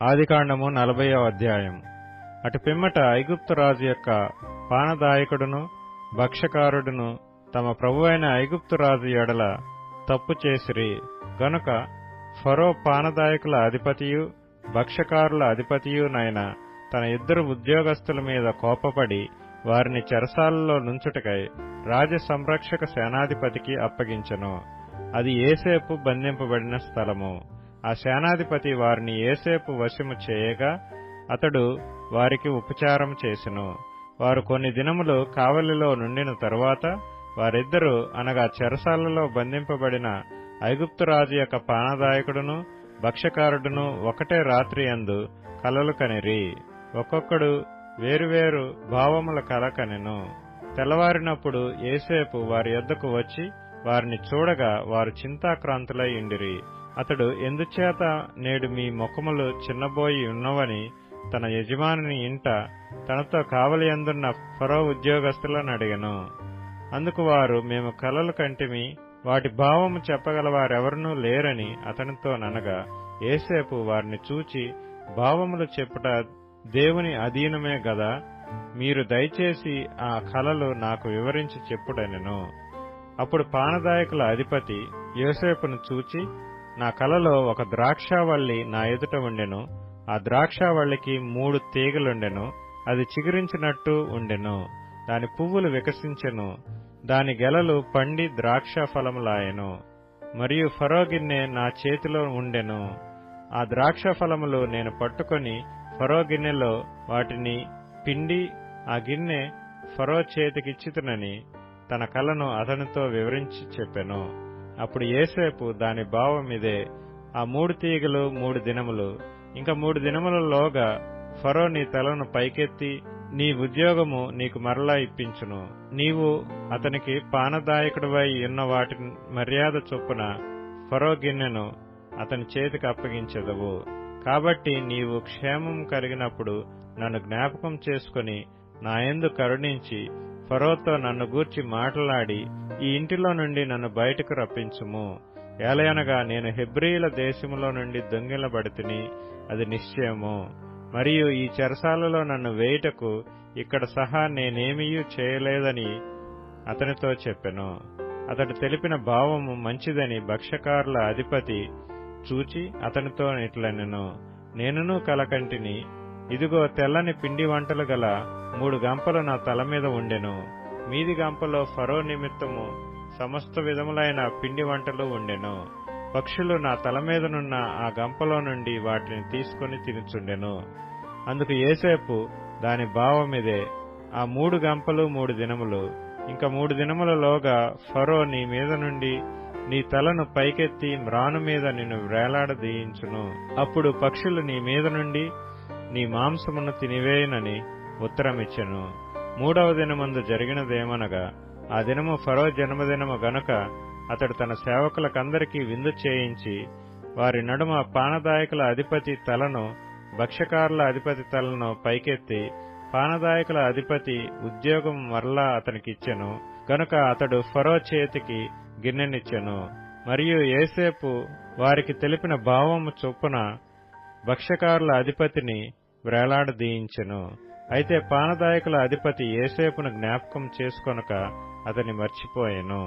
ఆదికాండము 40వ అధ్యాయం. అటు పిమ్మట ఐగుప్తు రాజు యొక్క పానదాయకుడును భక్ష్యకారుడును తమ ప్రభువైన ఐగుప్తు రాజు ఎడల తప్పు చేసిరి గనుక ఫరో పానదాయకుల అధిపతియు భక్ష్యకారుల అధిపతియునైన తన ఇద్దరు ఉద్యోగస్తుల మీద కోపపడి వారిని చెరసాలలో నుంచుటకై రాజ సంరక్షక సేనాధిపతికి అప్పగించెను. అది యోసేపు బంధింపబడిన స్థలము. ఆ సేనాధిపతి వారిని యోసేపు వశము చేయగా అతడు వారికి ఉపచారం చేసెను. వారు కొన్ని దినములు కావలిలో నుండిన తరువాత వారిద్దరూ అనగా చెరసాలలో బంధింపబడిన ఐగుప్తురాజు యొక్క పానదాయకుడును భక్ష్యకారుడును ఒకటే రాత్రి యందు కలలు కనిరి. ఒక్కొక్కడు వేరువేరు భావముల కల కనెను. తెల్లవారినప్పుడు యోసేపు వారి యొద్దకు వచ్చి వారిని చూడగా వారు చింతాక్రాంతులై ఉండిరి. అతడు ఎందుచేత నేడు మీ ముఖములు చిన్నబోయి ఉన్నవని తన యజమాని ఇంట తనతో కావలి యందున్న ఫరో ఉద్యోగస్తులను అడిగెను. అందుకు వారు, మేము కలలు కంటిమి, వాటి భావము చెప్పగలవారెవరనూ లేరని అతనితో ననగా, యోసేపు వారిని చూచి, భావములు చెప్పుట దేవుని అధీనమే గదా, మీరు దయచేసి ఆ కలలు నాకు వివరించి చెప్పుడనెను. అప్పుడు పానదాయకుల అధిపతి యోసేపును చూచి, నా కలలో ఒక ద్రాక్షావల్లి నా ఎదుట ఉండెను. ఆ ద్రాక్షావల్లికి 3 తీగలుండెను. అది చిగురించినట్టు ఉండెను. దాని పువ్వులు వికసించెను. దాని గెలలు పండి ద్రాక్ష ఫలములాయెను. మరియు ఫరో గిన్నె నా చేతిలో ఉండెను. ఆ ద్రాక్ష ఫలములు నేను పట్టుకొని ఫరో గిన్నెలో వాటిని పిండి ఆ గిన్నె ఫరో చేతికిచ్చితునని తన కలను అతనితో వివరించి చెప్పెను. అప్పుడు యోసేపు, దాని భావమిదే, ఆ 3 తీగలు 3 దినములు, ఇంకా 3 దినములలోగా ఫరో నీ తలను పైకెత్తి నీ ఉద్యోగము నీకు మరలా ఇప్పించును. నీవు అతనికి పానదాయకుడివై ఉన్న వాటి మర్యాద చొప్పున ఫరో గిన్నెను అతని చేతికి అప్పగించెదవు. కాబట్టి నీవు క్షేమం కలిగినప్పుడు నన్ను జ్ఞాపకం చేసుకుని నాయందు కరుణించి ఫరోతో నన్ను గూర్చి మాట్లాడి ఈ ఇంటిలో నుండి నన్ను బయటకు రప్పించుము. ఏలయనగా నేను హెబ్రీయుల దేశములో నుండి దొంగిలబడితిని, అది నిశ్చయము. మరియు ఈ చెరసాలలో నన్ను వేయుటకు ఇక్కడ సహా నేనేమీయూ చేయలేదని అతనితో చెప్పెను. అతడు తెలిపిన భావము మంచిదని భక్ష్యకారుల అధిపతి చూచి అతనితో ఇట్లనెను, నేనును కలకంటిని, ఇదిగో తెల్లని పిండి వంటలు గల 3 గంపలు నా తల మీద ఉండెను. మీది గంపలో ఫరో నిమిత్తము సమస్త విధములైన పిండి వంటలు ఉండెను. పక్షులు నా తల మీదనున్న ఆ గంపలో నుండి వాటిని తీసుకుని తినుచుండెను. అందుకు యోసేపు, దాని భావమిదే, ఆ 3 గంపలు 3 దినములు, ఇంకా 3 దినములలోగా ఫరో నీ మీద నుండి నీ తలను పైకెత్తి మ్రాను మీద నిన్ను వ్రేలాడదీయించును. అప్పుడు పక్షులు నీ మీద నుండి నీ మాంసమును తినివేయునని ఉత్తరమిచ్చెను. 3వ దినమందు జరిగినదేమనగా, ఆ దినము ఫరో జన్మదినము గనుక అతడు తన సేవకులకందరికీ విందు చేయించి వారి నడుమ పానదాయకుల అధిపతి తలను భక్ష్యకారుల అధిపతి తలను పైకెత్తి పానదాయకుల అధిపతి ఉద్యోగం మరలా అతనికిచ్చెను. గనుక అతడు ఫరో చేతికి గిన్నెనిచ్చెను. మరియు యోసేపు వారికి తెలిపిన భావము చొప్పున భక్ష్యకారుల అధిపతిని వ్రేలాడదీయించెను. అయితే పానదాయకుల అధిపతి యోసేపును జ్ఞాపకం చేసుకొనక అతని మర్చిపోయెను.